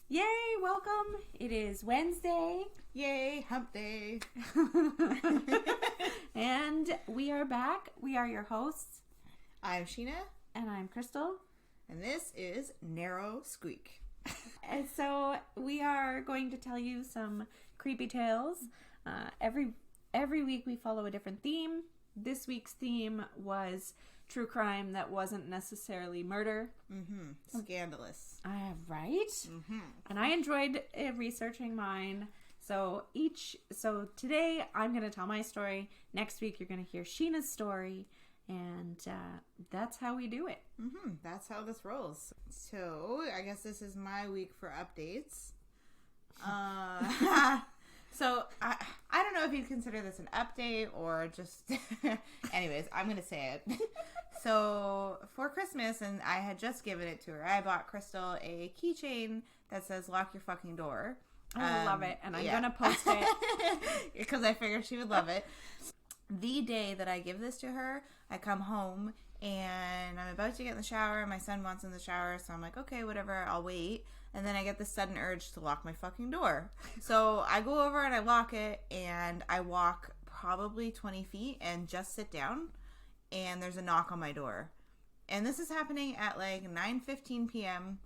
Yay, welcome. It is Wednesday. Yay, hump day. And we are back. We are your hosts. I'm Sheena. And I'm Crystal. And this is Narrow Squeak. And so we are going to tell you some creepy tales. Every week we follow a different theme. This week's theme was true crime that wasn't necessarily murder. Mm-hmm. Scandalous. Right? Mm-hmm. And I enjoyed researching mine. So today I'm going to tell my story. Next week you're going to hear Sheena's story. And that's how we do it. Mm-hmm. That's how this rolls. So I guess this is my week for updates. So I don't know if you'd consider this an update or just... Anyways, I'm going to say it. So for Christmas, and I had just given it to her, I bought Crystal a keychain that says lock your fucking door. I love it. And I'm going to post it. Because I figured she would love it. The day that I give this to her, I come home and I'm about to get in the shower. My son wants in the shower, so I'm like, okay, whatever, I'll wait. And then I get this sudden urge to lock my fucking door. So I go over and I lock it, and I walk probably 20 feet and just sit down, and there's a knock on my door. And this is happening at like 9:15 p.m.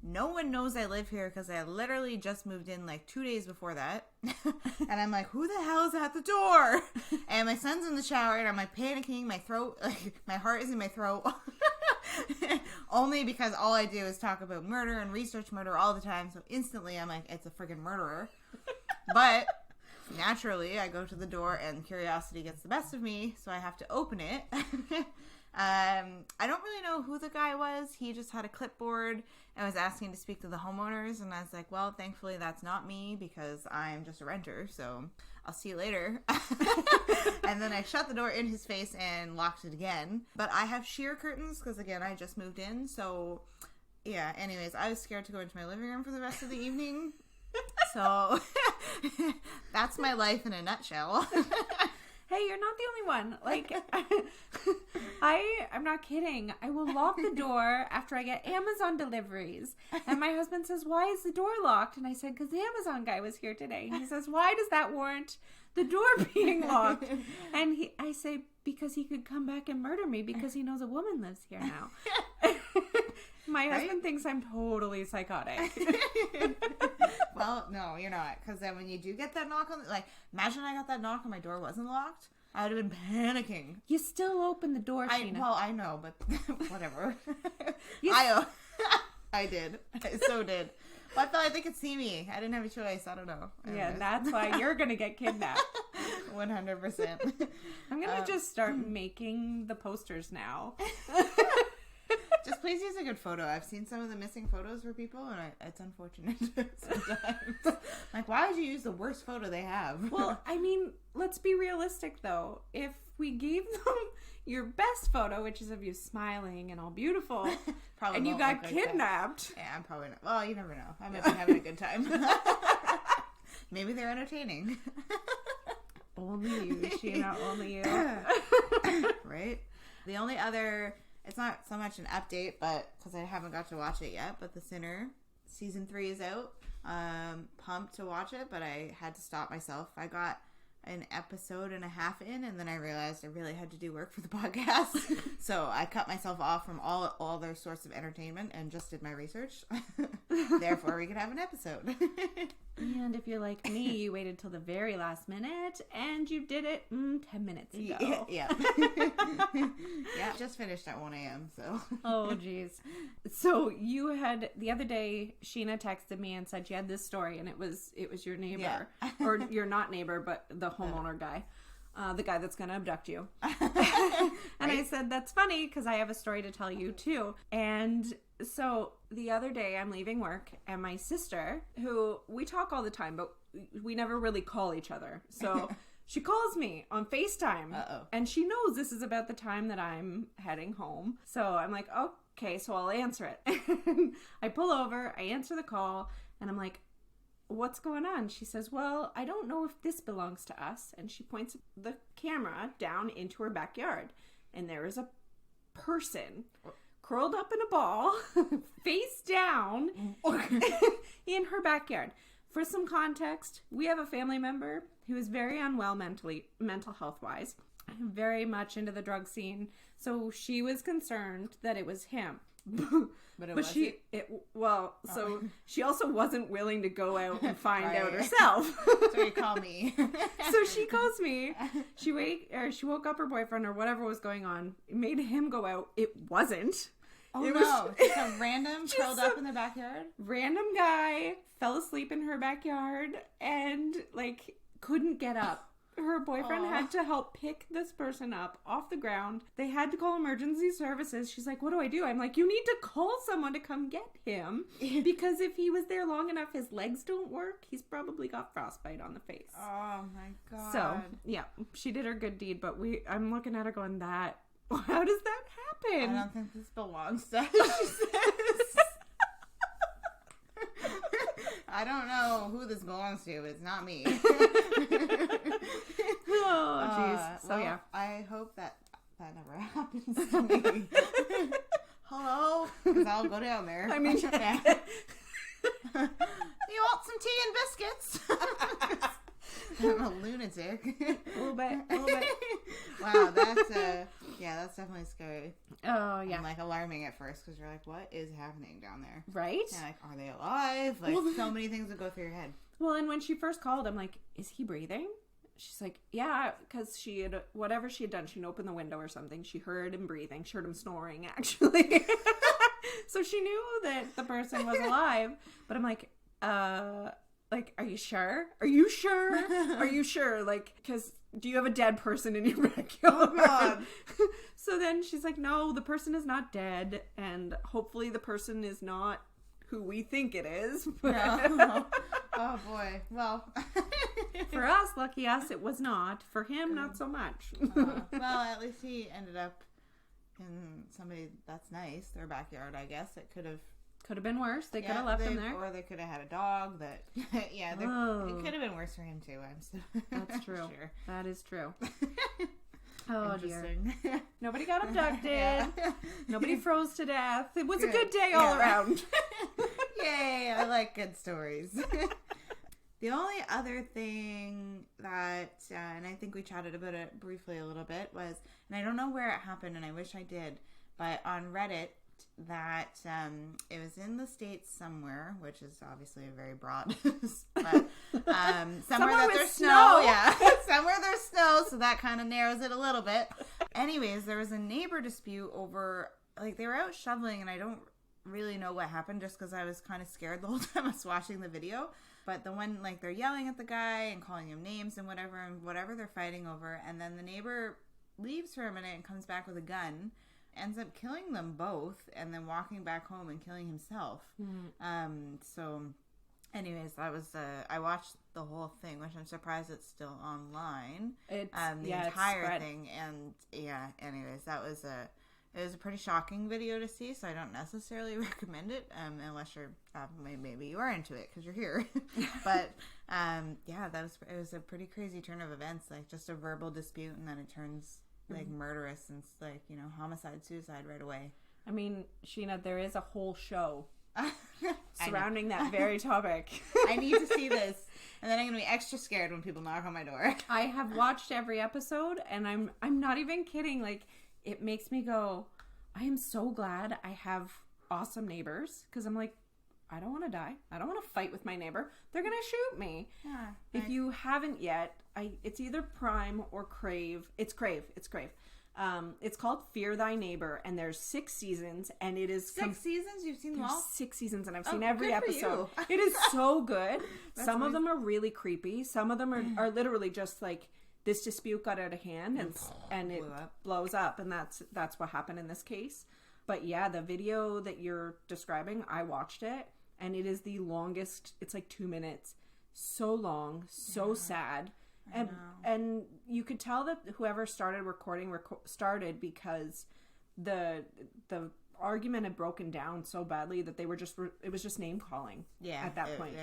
No one knows I live here because I literally just moved in like 2 days before that. And I'm like, who the hell is at the door? And my son's in the shower and I'm like panicking. My throat, like my heart is in my throat. Only because all I do is talk about murder and research murder all the time. So instantly I'm like, it's a friggin' murderer. But naturally I go to the door and curiosity gets the best of me. So I have to open it. I don't really know who the guy was. He just had a clipboard and was asking to speak to the homeowners. And I was like, well, thankfully that's not me because I'm just a renter. So I'll see you later. And then I shut the door in his face and locked it again. But I have sheer curtains because, again, I just moved in. So, yeah, anyways, I was scared to go into my living room for the rest of the evening. So that's my life in a nutshell. Hey, you're not the only one. Like, I'm not kidding. I will lock the door after I get Amazon deliveries. And my husband says, why is the door locked? And I said, because the Amazon guy was here today. And he says, why does that warrant the door being locked? And I say, because he could come back and murder me because he knows a woman lives here now. My husband thinks I'm totally psychotic. Well, no, you're not. Because then when you do get that knock on, like, imagine I got that knock and my door wasn't locked. I would have been panicking. You still opened the door, Sheena. Well, I know, but whatever. I did. I so did. Well, I thought they could see me. I didn't have a choice. I don't know. Yeah, that's why you're going to get kidnapped. 100%. I'm going to just start making the posters now. Just please use a good photo. I've seen some of the missing photos for people, and it's unfortunate sometimes. Like, why would you use the worst photo they have? Well, I mean, let's be realistic, though. If we gave them your best photo, which is of you smiling and all beautiful, and you got kidnapped. Yeah, I'm probably not. Well, you never know. I might be having a good time. Maybe they're entertaining. Only you, Sheena, only you. Right? The only other... It's not so much an update, but because I haven't got to watch it yet, but The Sinner season 3 is out. Pumped to watch it, but I had to stop myself. I got an episode and a half in, and then I realized I really had to do work for the podcast. So I cut myself off from all other sorts of entertainment and just did my research. Therefore, we could have an episode. And if you're like me, you waited till the very last minute, and you did it 10 minutes ago. Yeah. Yeah, just finished at 1 a.m., so. Oh, geez. So you had, the other day, Sheena texted me and said she had this story, and it was your neighbor. Yeah. Or your not neighbor, but the homeowner guy. The guy that's going to abduct you. And I said, that's funny, because I have a story to tell you, too. And so the other day I'm leaving work, and my sister, who we talk all the time, but we never really call each other. So she calls me on FaceTime. And she knows this is about the time that I'm heading home. So I'm like, okay, so I'll answer it. I pull over, I answer the call, and I'm like, what's going on? She says, well, I don't know if this belongs to us. And she points the camera down into her backyard. And there is a person curled up in a ball, face down, in her backyard. For some context, we have a family member who is very unwell mental health-wise, very much into the drug scene. So she was concerned that it was him. But she also wasn't willing to go out and find out herself. So you call me. So she calls me. She woke up her boyfriend or whatever was going on. It made him go out. It wasn't. Oh, it was just a random curled up in the backyard? Random guy fell asleep in her backyard and, like, couldn't get up. Her boyfriend had to help pick this person up off the ground. They had to call emergency services. She's like, what do I do? I'm like, you need to call someone to come get him. Because if he was there long enough, his legs don't work. He's probably got frostbite on the face. Oh, my God. So, yeah, she did her good deed. But I'm looking at her going, how does that happen? I don't think this belongs to us, she says. I don't know who this belongs to. It's not me. Oh, jeez. So, yeah. I hope that never happens to me. Hello? Because I'll go down there. I mean, yeah. You want some tea and biscuits? I'm a lunatic. A little bit. Wow, that's definitely scary. Oh, yeah. And, like, alarming at first because you're like, what is happening down there? Right? Yeah, like, are they alive? Like, so many things would go through your head. Well, and when she first called, I'm like, is he breathing? She's like, yeah, because whatever she had done, she'd opened the window or something. She heard him breathing. She heard him snoring, actually. So she knew that the person was alive. But I'm like, are you sure? Are you sure? Are you sure? Like, because do you have a dead person in your backyard? Oh, God. So then she's like, no, the person is not dead. And hopefully the person is not who we think it is. No. Oh, boy. Well. For us, lucky us, it was not. For him, not so much. Well, at least he ended up in somebody that's nice, their backyard, I guess. It could have been worse. They could have left him there. Or they could have had a dog that, it could have been worse for him too. That's true. Sure. That is true. Oh, dear. Nobody got abducted. Yeah. Nobody froze to death. It was a good day all around. Yay, I like good stories. The only other thing that, and I think we chatted about it briefly a little bit, was, and I don't know where it happened, and I wish I did, but on Reddit, that it was in the States somewhere, which is obviously a very broad, but somewhere that there's snow. Yeah, somewhere there's snow, so that kind of narrows it a little bit. Anyways, there was a neighbor dispute over, like, they were out shoveling, and I don't really know what happened just because I was kind of scared the whole time I was watching the video. But the one, like, they're yelling at the guy and calling him names and whatever they're fighting over, and then the neighbor leaves for a minute and comes back with a gun, ends up killing them both, and then walking back home and killing himself. So anyways, that was I watched the whole thing, which I'm surprised it's still online. It's the entire thing, and anyways, it was a pretty shocking video to see, so I don't necessarily recommend it unless you're maybe you are into it because you're here. But it was a pretty crazy turn of events, like just a verbal dispute, and then it turns like murderous and like, homicide, suicide right away. I mean, Sheena, there is a whole show surrounding that very topic. I need to see this, and then I'm gonna be extra scared when people knock on my door. I have watched every episode, and I'm not even kidding. Like, it makes me go, I am so glad I have awesome neighbors, because I'm like, I don't want to die. I don't want to fight with my neighbor. They're going to shoot me. Yeah, if you haven't yet, it's either Prime or Crave. It's Crave. It's called Fear Thy Neighbor, and there's 6 seasons, and it is... 6 seasons? You've seen them all? 6 seasons, and I've seen every episode. It is so good. Some of them are really creepy. Some of them are literally just like, this dispute got out of hand and it blows up, and that's what happened in this case. But yeah, the video that you're describing, I watched it, and it is the longest. It's like 2 minutes. So long, so sad. And you could tell that whoever started recording started because the argument had broken down so badly that they were it was just name calling at that point.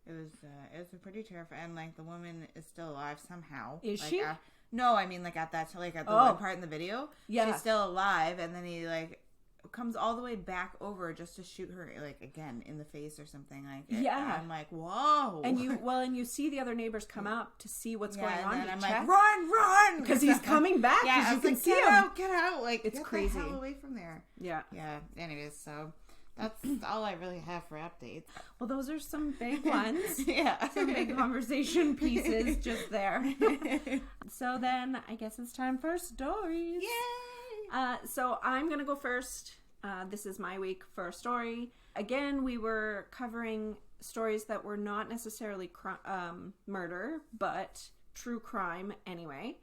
It was a pretty terrifying, and like the woman is still alive somehow. Is she? No, I mean like at the one part in the video, she's still alive, and then he like comes all the way back over just to shoot her, like, again, in the face or something. Like, Yeah. I'm like, whoa. And you see the other neighbors come up to see what's going on. And I'm check. like, run! Because he's coming back. Yeah, I you was can like, see get him. out, get out. Like, It's get crazy. the hell away from there. Yeah. Yeah, anyways, so that's all I really have for updates. Well, those are some big ones. Yeah. Some big conversation pieces just there. So then I guess it's time for stories. Yay! So I'm going to go first. This is my week for a story. Again, we were covering stories that were not necessarily murder, but true crime anyway.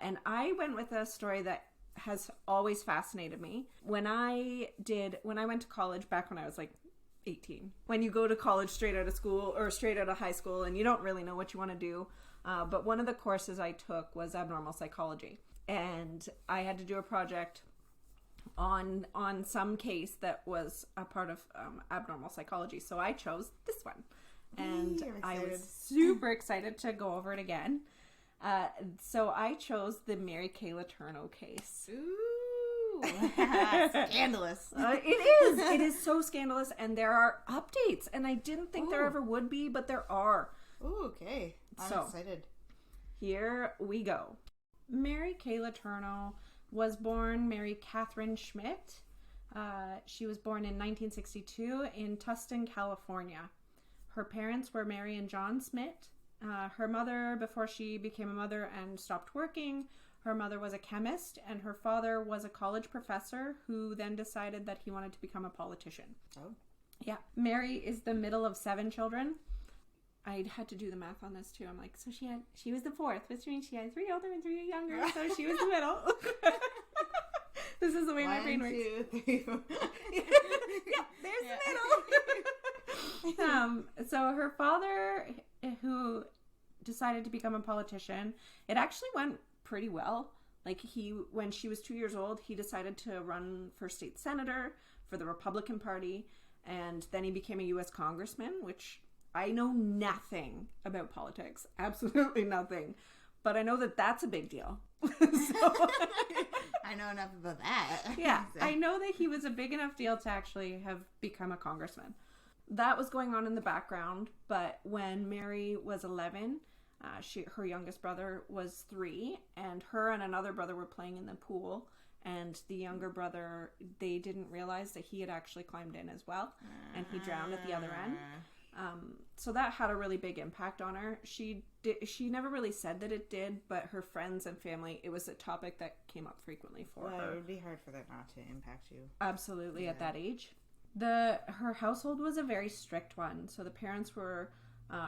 And I went with a story that has always fascinated me. When I went to college back when I was like 18, when you go to college straight out of school or straight out of high school and you don't really know what you want to do. But one of the courses I took was abnormal psychology. And I had to do a project on some case that was a part of abnormal psychology. So I chose this one. And I was super excited to go over it again. So I chose the Mary Kay LeTourneau case. Ooh. Scandalous. It is so scandalous, and there are updates, and I didn't think there ever would be, but there are. Ooh, okay. I'm excited. Here we go. Mary Kay LeTourneau was born Mary Catherine Schmidt. She was born in 1962 in Tustin, California. Her parents were Mary and John Schmidt. Her mother, before she became a mother and stopped working, her mother was a chemist, and her father was a college professor who then decided that he wanted to become a politician. Oh. Yeah. Mary is the middle of 7 children. I had to do the math on this too. I'm like, so she was the 4th, which means she had 3 older and 3 younger, so she was the middle. This is the way my brain works. 1, 2, 3, 4. Yeah, there's the middle. So her father, who decided to become a politician, it actually went pretty well. Like, when she was 2 years old, he decided to run for state senator for the Republican Party, and then he became a U.S. congressman, which I know nothing about politics, absolutely nothing, but I know that that's a big deal. I know enough about that. Yeah, I know that he was a big enough deal to actually have become a congressman. That was going on in the background, but when Mary was 11, her youngest brother was 3, and her and another brother were playing in the pool, and the younger brother, they didn't realize that he had actually climbed in as well, and he drowned at the other end. So that had a really big impact on her. She never really said that it did, but her friends and family, it was a topic that came up frequently for her. It would be hard for that not to impact you. Absolutely, at that age. Her household was a very strict one. So the parents were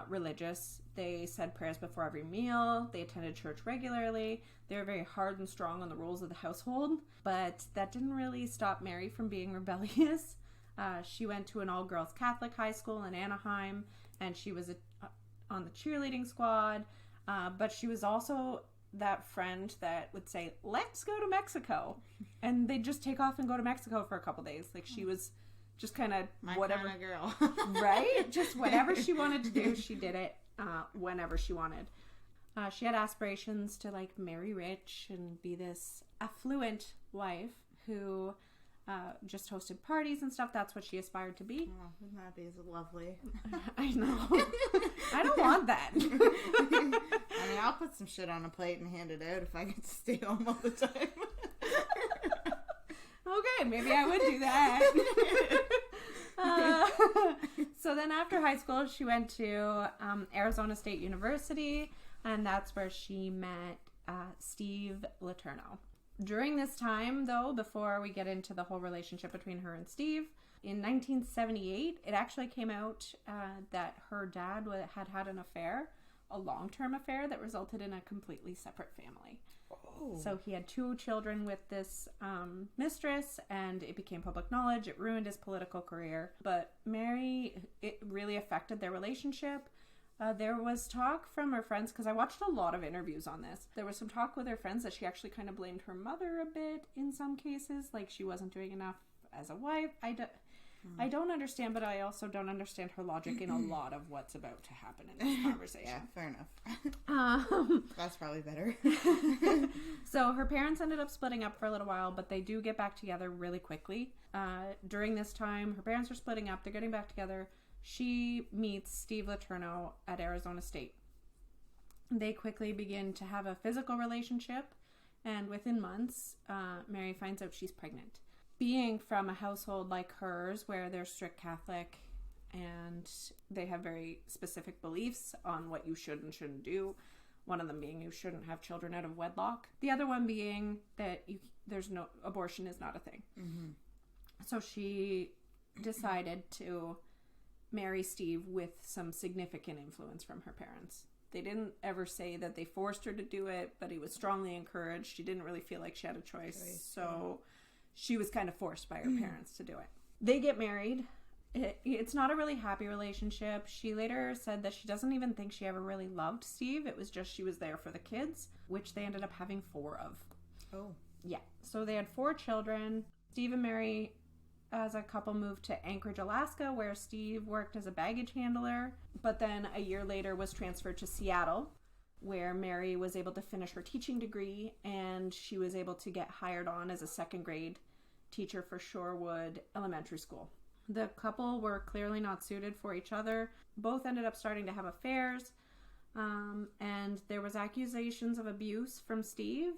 religious. They said prayers before every meal. They attended church regularly. They were very hard and strong on the rules of the household. But that didn't really stop Mary from being rebellious. She went to an all-girls Catholic high school in Anaheim, and she was on the cheerleading squad. But she was also that friend that would say, let's go to Mexico. And they'd just take off and go to Mexico for a couple days. Like, she was just kind of whatever. My kind of girl. Right? Just whatever she wanted to do, she did it whenever she wanted. She had aspirations to, like, marry rich and be this affluent wife who just hosted parties and stuff. That's what she aspired to be. Oh, wouldn't that be so lovely? I know. I don't want that. I mean, I'll put some shit on a plate and hand it out if I get to stay home all the time. Okay, maybe I would do that. So then after high school, she went to Arizona State University, and that's where she met Steve LeTourneau. During this time, though, before we get into the whole relationship between her and Steve, in 1978, it actually came out that her dad had an affair, a long-term affair that resulted in a completely separate family. Oh. So he had 2 children with this mistress, and it became public knowledge. It ruined his political career. But Mary, it really affected their relationship. There was talk from her friends, because I watched a lot of interviews on this. There was some talk with her friends that she actually kind of blamed her mother a bit in some cases, like she wasn't doing enough as a wife. I don't understand, but I also don't understand her logic in a lot of what's about to happen in this conversation. Yeah, fair enough. That's probably better. So her parents ended up splitting up for a little while, but they do get back together really quickly. During this time, her parents are splitting up. They're getting back together. She meets Steve LeTourneau at Arizona State. They quickly begin to have a physical relationship, and within months, Mary finds out she's pregnant. Being from a household like hers, where they're strict Catholic and they have very specific beliefs on what you should and shouldn't do, one of them being you shouldn't have children out of wedlock. The other one being that abortion is not a thing. Mm-hmm. So she decided to marry Steve with some significant influence from her parents. They didn't ever say that they forced her to do it, but he was strongly encouraged. She didn't really feel like she had a choice. So she was kind of forced by her parents to do it. They get married. It's not a really happy relationship. She later said that she doesn't even think she ever really loved Steve. It was just she was there for the kids, which they ended up having 4 of. Oh. Yeah. So they had 4 children. Steve and Mary, as a couple, moved to Anchorage, Alaska, where Steve worked as a baggage handler, but then a year later was transferred to Seattle, where Mary was able to finish her teaching degree, and she was able to get hired on as a 2nd grade teacher for Shorewood Elementary School. The couple were clearly not suited for each other. Both ended up starting to have affairs, and there was accusations of abuse from Steve,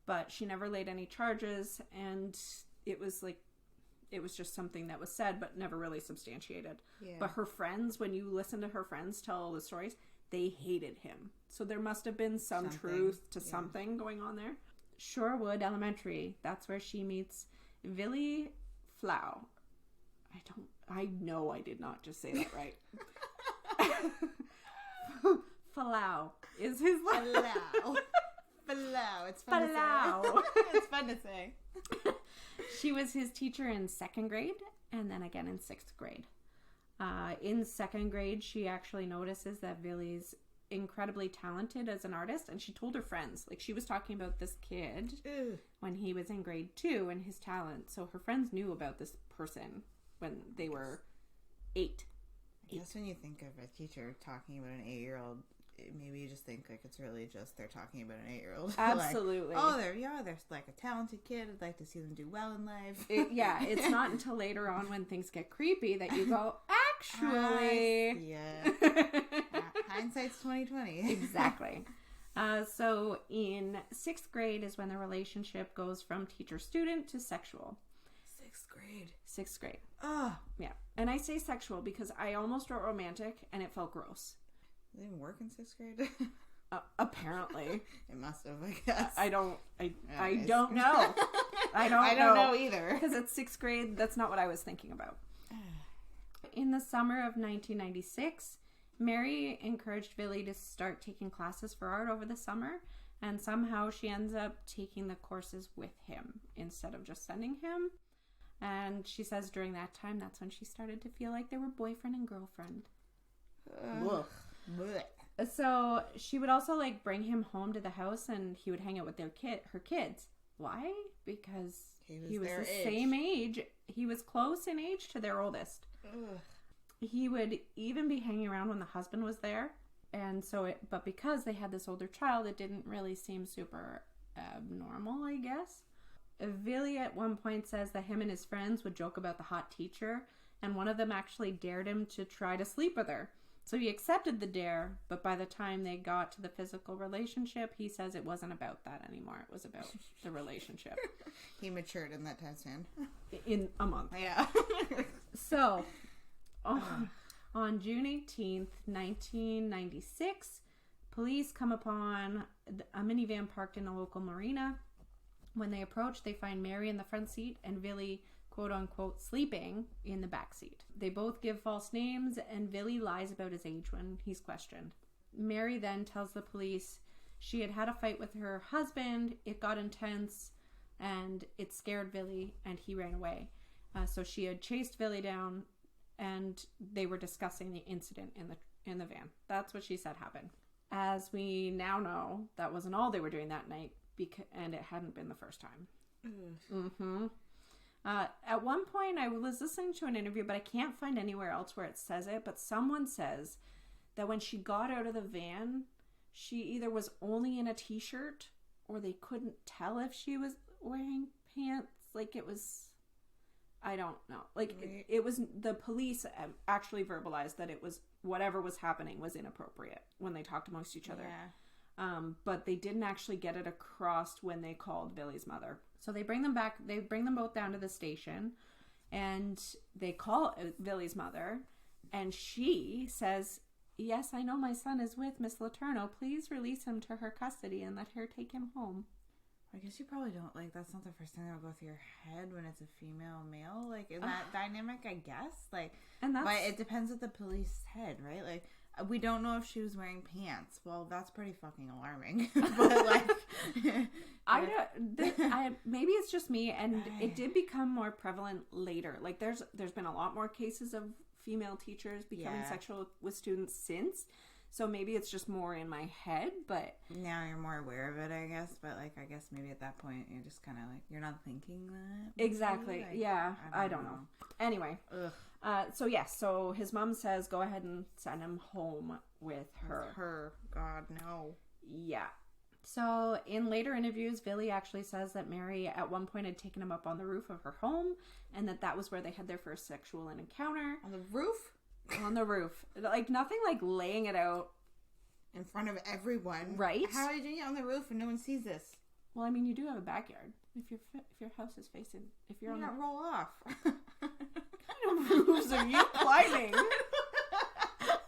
but she never laid any charges, and it was just something that was said but never really substantiated. Yeah. But her friends, when you listen to her friends tell the stories, they hated him. So there must have been some truth to something going on there. Shorewood Elementary, that's where she meets Vili Fualaau. I know I did not just say that right. Fualaau is his Fualaau. Fualaau. It's fun Fualaau. to say. It's fun to say. She was his teacher in 2nd grade and then again in 6th grade. In 2nd grade, she actually notices that Vili's incredibly talented as an artist, and she told her friends, like, she was talking about this kid when he was in grade 2 and his talent. So her friends knew about this person when they were 8. I guess when you think of a teacher talking about an 8-year-old, maybe you just think like it's really just they're talking about an 8-year-old. Absolutely. Like, they're like a talented kid. I'd like to see them do well in life. It's not until later on when things get creepy that you go, actually. Hindsight's 20/20. Exactly. So in 6th grade is when the relationship goes from teacher-student to sexual. 6th grade. Oh. Yeah. And I say sexual because I almost wrote romantic and it felt gross. Did it even work in 6th grade? Apparently. It must have, I guess. I don't know. I don't know either. Because at 6th grade, that's not what I was thinking about. In the summer of 1996, Mary encouraged Vili to start taking classes for art over the summer, and somehow she ends up taking the courses with him instead of just sending him. And she says during that time, that's when she started to feel like they were boyfriend and girlfriend. So she would also like bring him home to the house, and he would hang out with her kids. Why? Because he was the same age. He was close in age to their oldest. Ugh. He would even be hanging around when the husband was there. And so but because they had this older child, it didn't really seem super abnormal, I guess. Vili at one point says that him and his friends would joke about the hot teacher, and one of them actually dared him to try to sleep with her. So he accepted the dare, but by the time they got to the physical relationship, he says it wasn't about that anymore. It was about the relationship. He matured in that time span. In a month. Yeah. So, on June 18th, 1996, police come upon a minivan parked in a local marina. When they approach, they find Mary in the front seat and Vili, quote-unquote, sleeping in the back seat. They both give false names, and Vili lies about his age when he's questioned. Mary then tells the police she had had a fight with her husband, it got intense, and it scared Vili, and he ran away. So she had chased Vili down, and they were discussing the incident in the van. That's what she said happened. As we now know, that wasn't all they were doing that night, and it hadn't been the first time. Mm-hmm. At one point, I was listening to an interview, but I can't find anywhere else where it says it, but someone says that when she got out of the van, she either was only in a t-shirt or they couldn't tell if she was wearing pants. Like, it was, I don't know. Like, it was, the police actually verbalized that it was, whatever was happening was inappropriate when they talked amongst each other. Yeah. But they didn't actually get it across when they called Vili's mother. So they bring them back, they bring them both down to the station, and they call Vili's mother, and she says, "Yes, I know my son is with Miss LeTourneau. Please release him to her custody and let her take him home." I guess you probably don't, like, that's not the first thing that'll go through your head when it's a female male, like, in that dynamic, I guess, like, and that's, but it depends at the police head, right? Like, we don't know if she was wearing pants. Well, that's pretty fucking alarming. But, like, maybe it's just me, and it did become more prevalent later. Like, there's been a lot more cases of female teachers becoming sexual with students since. So maybe it's just more in my head, but now you're more aware of it, I guess. But, like, I guess maybe at that point you're just kind of like, you're not thinking that. Exactly. Like, yeah. I don't know. Anyway. So his mom says, go ahead and send him home with her. God, no. Yeah. So in later interviews, Vili actually says that Mary at one point had taken him up on the roof of her home, and that was where they had their first sexual encounter. On the roof? On the roof. Like, nothing like laying it out in front of everyone. Right? How are you doing it on the roof and no one sees this? Well, I mean, you do have a backyard. If your house is facing, if you're on not the... roll off. What kind of roofs are you climbing?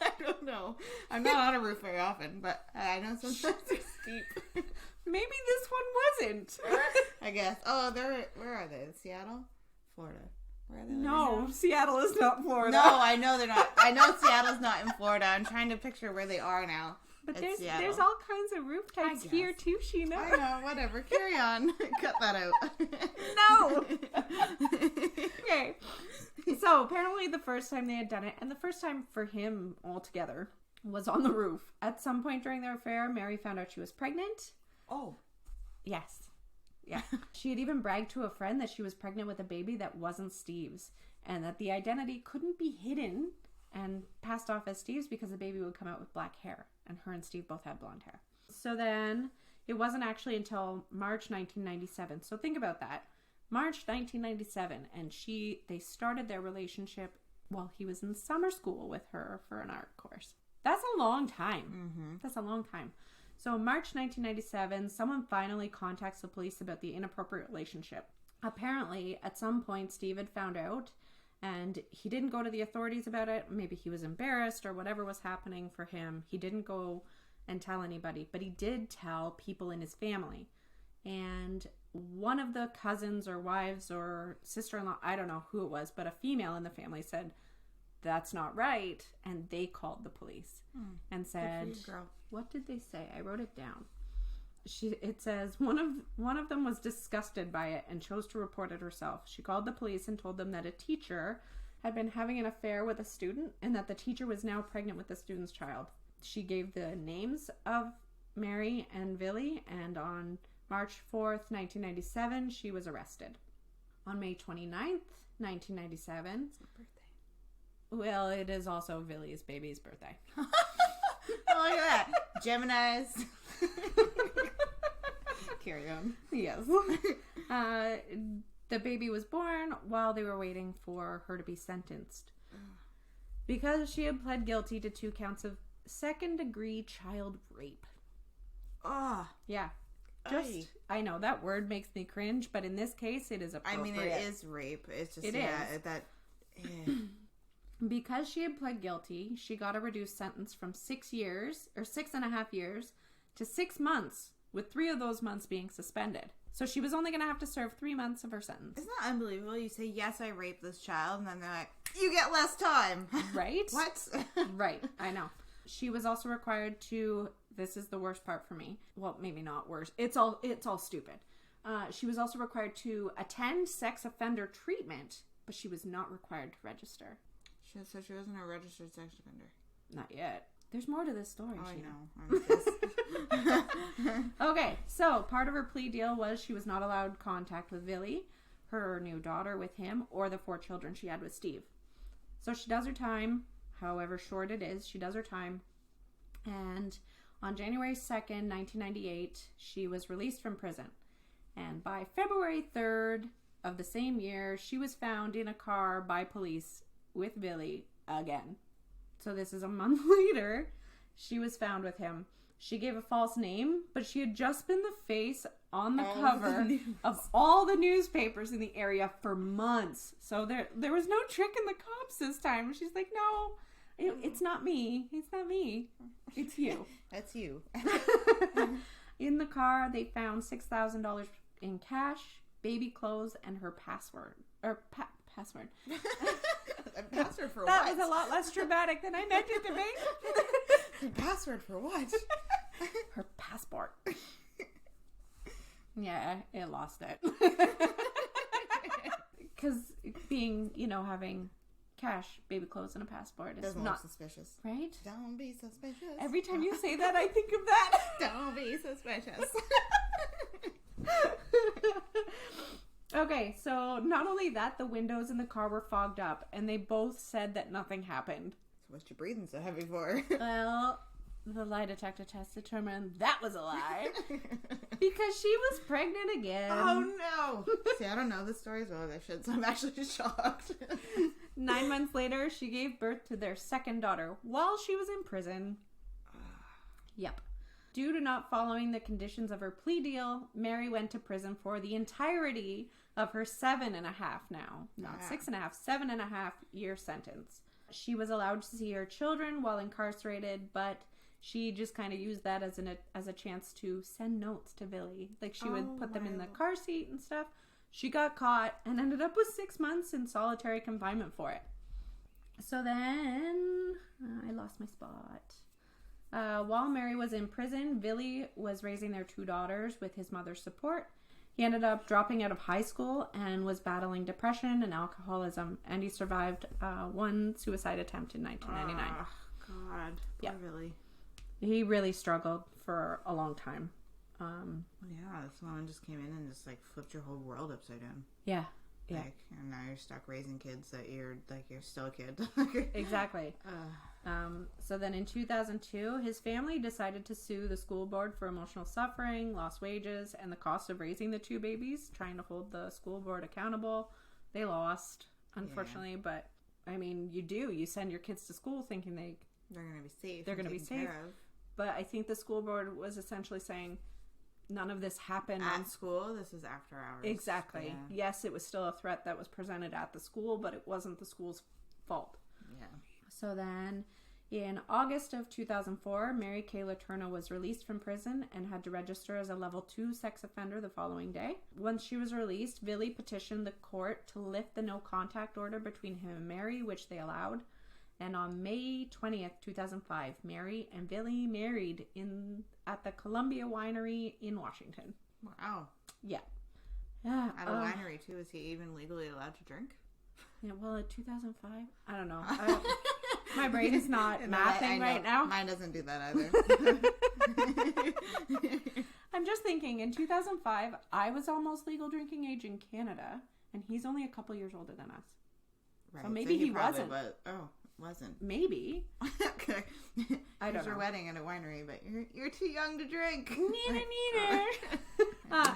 I don't know. I'm not on a roof very often, but I know sometimes they're steep. Maybe this one wasn't. I guess. Oh, where are they? Seattle? Florida. Where are they? No, Seattle is not Florida. No, I know they're not. I know Seattle's not in Florida. I'm trying to picture where they are now. But there's all kinds of roof types here too, Sheena. I know, whatever. Carry on. Cut that out. No. Okay. So apparently the first time they had done it, and the first time for him altogether, was on the roof. At some point during their affair, Mary found out she was pregnant. Oh. Yes. Yeah. She had even bragged to a friend that she was pregnant with a baby that wasn't Steve's, and that the identity couldn't be hidden and passed off as Steve's because the baby would come out with black hair, and her and Steve both had blonde hair. So then it wasn't actually until March 1997. So think about that. March 1997, and they started their relationship while he was in summer school with her for an art course. That's a long time. Mm-hmm. That's a long time. So in March 1997, someone finally contacts the police about the inappropriate relationship. Apparently, at some point, Steve had found out, and he didn't go to the authorities about it. Maybe he was embarrassed or whatever was happening for him. He didn't go and tell anybody, but he did tell people in his family. And one of the cousins or wives or sister-in-law, I don't know who it was, but a female in the family said, "That's not right," and they called the police and said, what did they say? I wrote it down. It says one of them was disgusted by it and chose to report it herself. She called the police and told them that a teacher had been having an affair with a student and that the teacher was now pregnant with the student's child. She gave the names of Mary and Vili, and on March 4th, 1997, she was arrested. On May 29th, 1997... It's my birthday. Well, it is also Vili's baby's birthday. Oh, look at that. Geminis. Carry on. Yes. The baby was born while they were waiting for her to be sentenced. Because she had pled guilty to 2 counts of second-degree child rape. Oh. Yeah. I know, that word makes me cringe, but in this case, it is appropriate. I mean, it is rape. It's just, is. Yeah. Because she had pled guilty, she got a reduced sentence from 6 years, or 6.5 years, to 6 months, with 3 of those months being suspended. So she was only going to have to serve 3 months of her sentence. Isn't that unbelievable? You say, yes, I raped this child, and then they're like, you get less time. Right? What? Right, I know. She was also required to, this is the worst part for me. Well, maybe not worse. It's all stupid. She was also required to attend sex offender treatment, but she was not required to register. So she wasn't a registered sex offender? Not yet. There's more to this story. Oh, I know. Okay, so part of her plea deal was she was not allowed contact with Vili her new daughter with him or the 4 children she had with Steve. So she does her time, however short it is, she does her time. And on January 2nd, 1998, she was released from prison. And by February 3rd of the same year, she was found in a car by police with Vili again. So this is a month later. She was found with him. She gave a false name, but she had just been the face on the cover of all the newspapers in the area for months. So there was no trick in the cops this time. She's like, no, it's not me. It's not me. It's you. That's you. In the car, they found $6,000 in cash, baby clothes, and her password. Password. A password for that what? Was a lot less dramatic than I meant it to be. Password for what? Her passport. Yeah, it lost it. Because being, having cash, baby clothes, and a passport is doesn't not look suspicious. Right? Don't be suspicious. Every time you say that, I think of that. Don't be suspicious. Okay, so not only that, the windows in the car were fogged up, and they both said that nothing happened. So what's you breathing so heavy for? Well, the lie detector test determined that was a lie. Because she was pregnant again. Oh, no. See, I don't know the stories well that shit, so I'm actually shocked. 9 months later, she gave birth to their second daughter while she was in prison. Yep. Due to not following the conditions of her plea deal, Mary went to prison for the entirety of her 7.5 now. Not 6.5, 7.5 year sentence. She was allowed to see her children while incarcerated, but she just kind of used that as a chance to send notes to Vili. Like she would put them in the car seat and stuff. She got caught and ended up with 6 months in solitary confinement for it. So then I lost my spot. While Mary was in prison, Vili was raising their 2 daughters with his mother's support. He ended up dropping out of high school and was battling depression and alcoholism, and he survived 1 suicide attempt in 1999. Oh, God. Poor Vili. He really struggled for a long time. Yeah, this woman just came in and just flipped your whole world upside down. Yeah. Yeah. And now you're stuck raising kids that you're still a kid. Exactly. So then in 2002, his family decided to sue the school board for emotional suffering, lost wages, and the cost of raising the 2 babies, trying to hold the school board accountable. They lost, unfortunately, but I mean, you send your kids to school thinking they're going to be safe. They're going to be safe. But I think the school board was essentially saying, none of this happened at school. This is after hours. Exactly. Yeah. Yes, it was still a threat that was presented at the school, but it wasn't the school's fault. Yeah. So then, in August of 2004, Mary Kay LeTourneau was released from prison and had to register as a level 2 sex offender the following day. Once she was released, Vili petitioned the court to lift the no contact order between him and Mary, which they allowed. And on May 20th, 2005, Mary and Vili married at the Columbia Winery in Washington. Wow. Yeah. At a winery, too. Is he even legally allowed to drink? Yeah, well, at 2005? I don't know. My brain's not mathing right now. Mine doesn't do that either. I'm just thinking, in 2005, I was almost legal drinking age in Canada, and he's only a couple years older than us. Right. So maybe he wasn't. Wasn't. Maybe. Okay. I don't know. Your wedding at a winery, but you're too young to drink. Neither.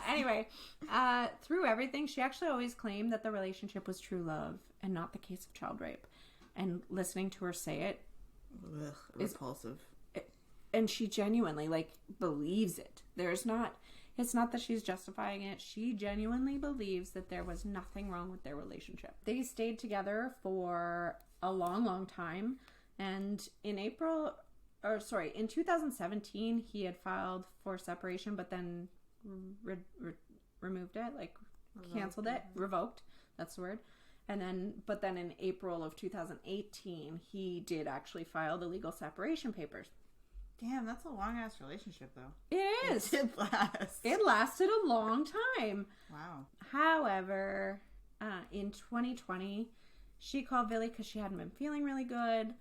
Anyway, through everything, she actually always claimed that the relationship was true love and not the case of child rape. And listening to her say it, ugh, repulsive. And she genuinely believes it. It's not that she's justifying it. She genuinely believes that there was nothing wrong with their relationship. They stayed together for a long, long time. And in 2017, he had filed for separation, but then removed it, canceled it, revoked. That's the word. But then in April of 2018, he did actually file the legal separation papers. Damn, that's a long-ass relationship, though. It is. It did last. It lasted a long time. Wow. However, in 2020, she called Vili because she hadn't been feeling really good.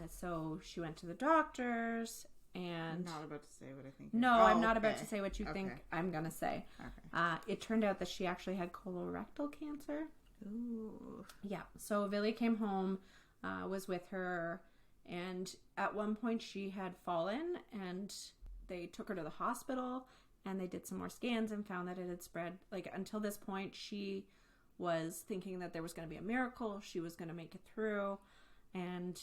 So she went to the doctors, And I'm not about to say what I think. No, I'm not about to say what you think I'm going to say. Okay. It turned out that she actually had colorectal cancer. Ooh. Yeah. So Vili came home, was with her, and at one point she had fallen, and they took her to the hospital, and they did some more scans and found that it had spread. Like, until this point, she was thinking that there was going to be a miracle. She was going to make it through. And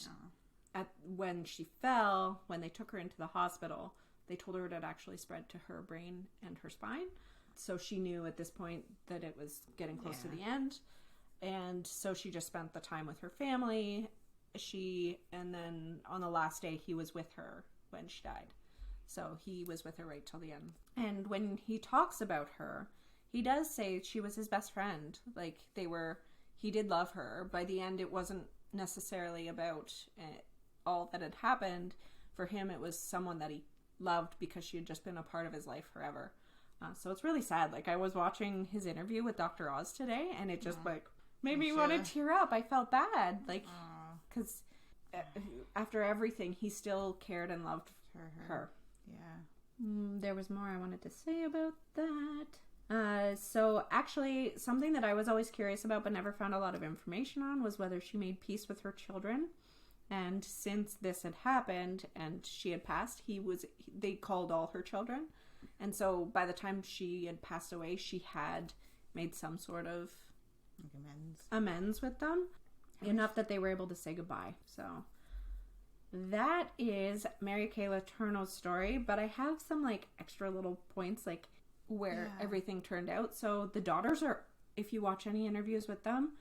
when she fell, when they took her into the hospital, they told her it had actually spread to her brain and her spine. So she knew at this point that it was getting close to the end. And so she just spent the time with her family. And then on the last day, he was with her when she died. So he was with her right till the end. And when he talks about her, he does say she was his best friend. Like, he did love her. By the end, it wasn't necessarily about all that had happened. For him, it was someone that he loved because she had just been a part of his life forever. So it's really sad. Like, I was watching his interview with Dr. Oz today, and it just made me want to tear up. I felt bad, like, because after everything, he still cared and loved her. Yeah. There was more I wanted to say about that. So actually, something that I was always curious about but never found a lot of information on was whether she made peace with her children. And since this had happened and she had passed, they called all her children. And so by the time she had passed away, she had made some sort of amends with them. Enough that they were able to say goodbye. So that is Mary Kay LeTourneau's story. But I have some like extra little points like where everything turned out. So the daughters are, if you watch any interviews with them,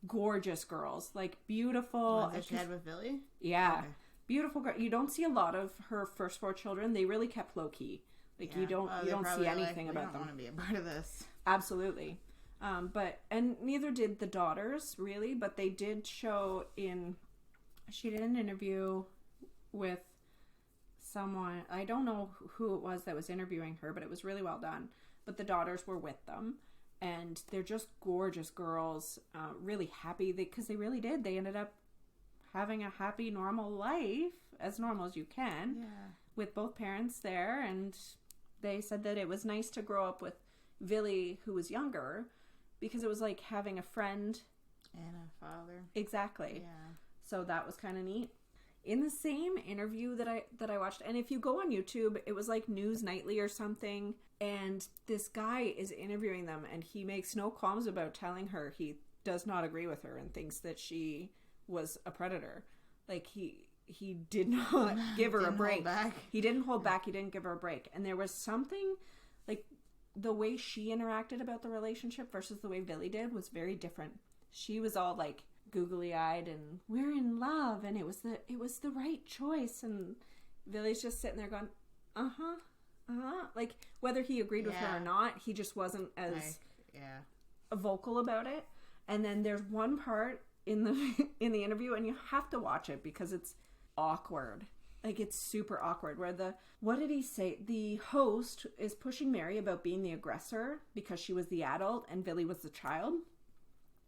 gorgeous girls, like beautiful. Ones that she had with Vili? Yeah. Okay. Beautiful girl. You don't see a lot of her first 4 children. They really kept low key. Like you don't see anything about them. I don't want to be a part of this. Absolutely. And neither did the daughters really, but they did show she did an interview with someone, I don't know who it was that was interviewing her, but it was really well done. But the daughters were with them, and they're just gorgeous girls, really happy, because they really did. They ended up having a happy, normal life, as normal as you can, with both parents there, and they said that it was nice to grow up with Vili, who was younger, because it was like having a friend. And a father. Exactly. Yeah. So that was kind of neat. In the same interview that I watched, and if you go on YouTube, it was like News Nightly or something, and this guy is interviewing them, and he makes no qualms about telling her he does not agree with her and thinks that she was a predator. Like, he did not give her a break. He didn't hold back. He didn't give her a break. And there was something, like, the way she interacted about the relationship versus the way Vili did was very different. She was all like googly-eyed and we're in love and it was the right choice, and Vili's just sitting there going like, whether he agreed with her or not, he just wasn't as vocal about it. And then there's one part in the interview, and you have to watch it because it's awkward. Like, it's super awkward, where what did he say? The host is pushing Mary about being the aggressor because she was the adult and Vili was the child.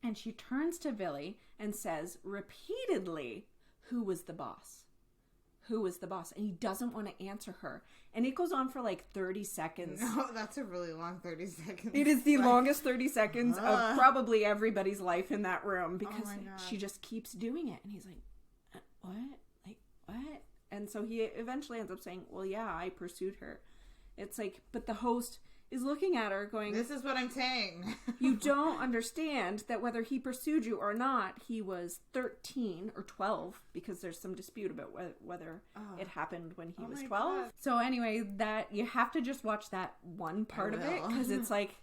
And she turns to Vili and says repeatedly, "Who was the boss? Who was the boss?" And he doesn't want to answer her. And it goes on for like 30 seconds. No, that's a really long 30 seconds. It is the longest 30 seconds of probably everybody's life in that room, because she just keeps doing it. And he's like, what? Like, what? And so he eventually ends up saying, well, yeah, I pursued her. It's like, but the host is looking at her going, this is what I'm saying. You don't understand that whether he pursued you or not, he was 13 or 12, because there's some dispute about whether it happened when he was 12. God. So anyway, that you have to just watch that one part of it, because it's like,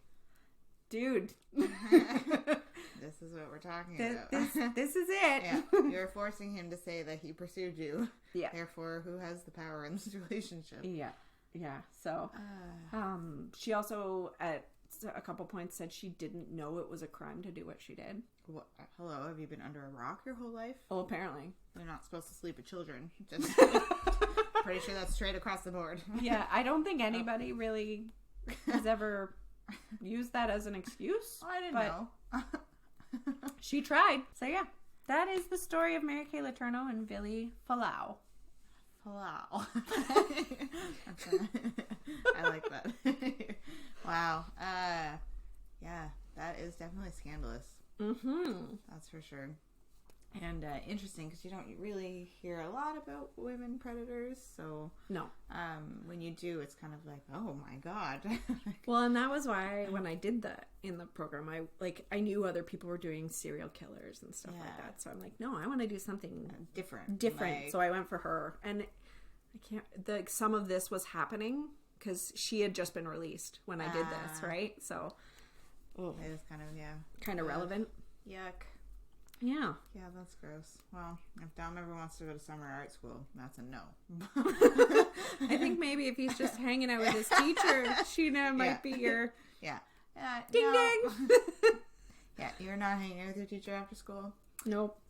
dude. This is what we're talking about. This is it. Yeah. You're forcing him to say that he pursued you. Yeah. Therefore, who has the power in this relationship? Yeah. Yeah. So, she also at a couple points said she didn't know it was a crime to do what she did. What? Hello? Have you been under a rock your whole life? Well, apparently. You're not supposed to sleep with children. Just pretty sure that's straight across the board. Yeah. I don't think anybody really has ever used that as an excuse. I didn't know. She tried. So yeah, that is the story of Mary Kay LeTourneau and Vili Fualaau. Fualaau. I like that. Wow. Yeah, that is definitely scandalous. Mm-hmm. That's for sure. And interesting because you don't really hear a lot about women predators. So No. When you do, it's kind of like, oh my god. Well, and that was why when I did that in the program, I knew other people were doing serial killers and stuff like that. So I'm like, no, I want to do something different. Like... So I went for her, and some of this was happening because she had just been released when I did this, right? So it was kind of relevant. Yuck. Yeah. Yeah, that's gross. Well, if Dom ever wants to go to summer art school, that's a no. I think maybe if he's just hanging out with his teacher, Sheena might be your... Yeah. Ding ding! Yeah, you're not hanging out with your teacher after school? Nope.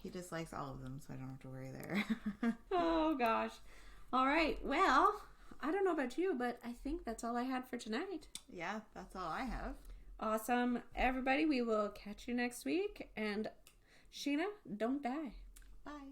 He just likes all of them, so I don't have to worry there. Oh, gosh. All right. Well, I don't know about you, but I think that's all I had for tonight. Yeah, that's all I have. Awesome. Everybody, we will catch you next week, and... Sheena, don't die. Bye.